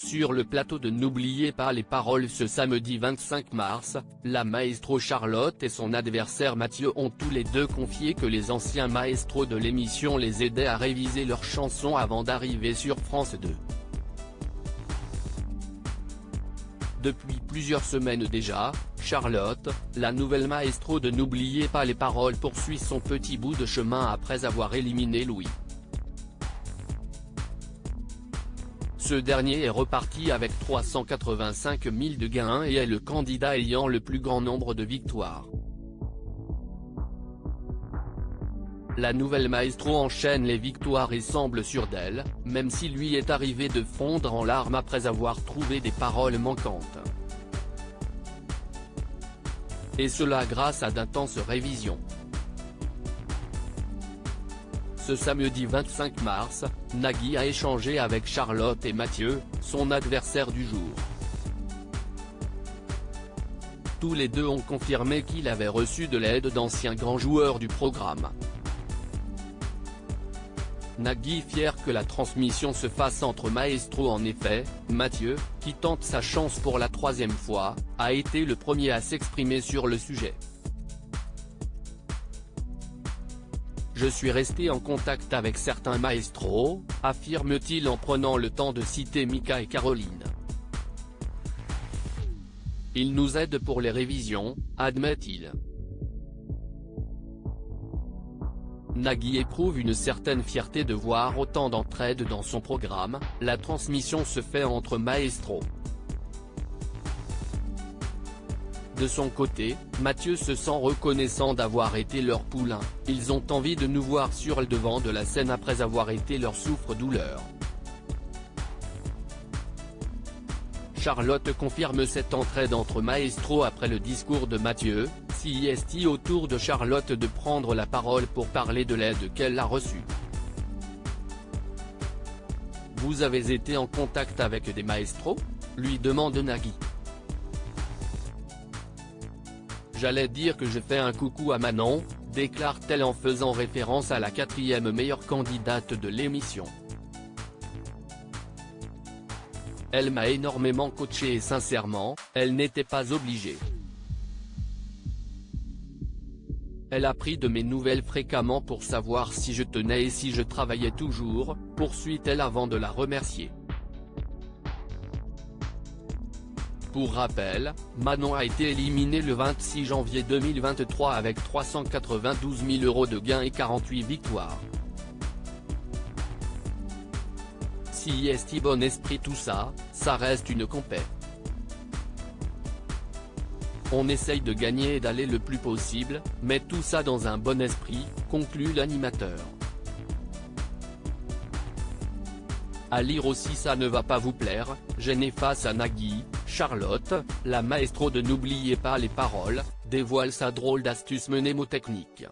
Sur le plateau de N'oubliez pas les paroles ce samedi 25 mars, la maestro Charlotte et son adversaire Mathieu ont tous les deux confié que les anciens maestros de l'émission les aidaient à réviser leurs chansons avant d'arriver sur France 2. Depuis plusieurs semaines déjà, Charlotte, la nouvelle maestro de N'oubliez pas les paroles poursuit son petit bout de chemin après avoir éliminé Louis. Ce dernier est reparti avec 385 000 de gains et est le candidat ayant le plus grand nombre de victoires. La nouvelle maestro enchaîne les victoires et semble sûre d'elle, même si lui est arrivé de fondre en larmes après avoir trouvé des paroles manquantes. Et cela grâce à d'intenses révisions. Ce samedi 25 mars, Nagui a échangé avec Charlotte et Mathieu, son adversaire du jour. Tous les deux ont confirmé qu'il avait reçu de l'aide d'anciens grands joueurs du programme. Nagui fier que la transmission se fasse entre maestros. En effet, Mathieu, qui tente sa chance pour la troisième fois, a été le premier à s'exprimer sur le sujet. Je suis resté en contact avec certains maestros, affirme-t-il en prenant le temps de citer Mika et Caroline. Ils nous aident pour les révisions, admet-il. Nagui éprouve une certaine fierté de voir autant d'entraide dans son programme. La transmission se fait entre maestros. De son côté, Mathieu se sent reconnaissant d'avoir été leur poulain. Ils ont envie de nous voir sur le devant de la scène après avoir été leur souffre-douleur. Charlotte confirme cette entraide entre maestros après le discours de Mathieu, CIST autour de Charlotte de prendre la parole pour parler de l'aide qu'elle a reçue. Vous avez été en contact avec des maestros ? Lui demande Nagui. J'allais dire que je fais un coucou à Manon, déclare-t-elle en faisant référence à la 4e meilleure candidate de l'émission. Elle m'a énormément coaché et sincèrement, elle n'était pas obligée. Elle a pris de mes nouvelles fréquemment pour savoir si je tenais et si je travaillais toujours, poursuit-elle avant de la remercier. Pour rappel, Manon a été éliminée le 26 janvier 2023 avec 392 000 € de gains et 48 victoires. Si est bon esprit tout ça, ça reste une compète. On essaye de gagner et d'aller le plus possible, mais tout ça dans un bon esprit, conclut l'animateur. À lire aussi ça ne va pas vous plaire, gêné face à Nagui, Charlotte, la maestro de N'oubliez pas les paroles, dévoile sa drôle d'astuce mnémotechnique.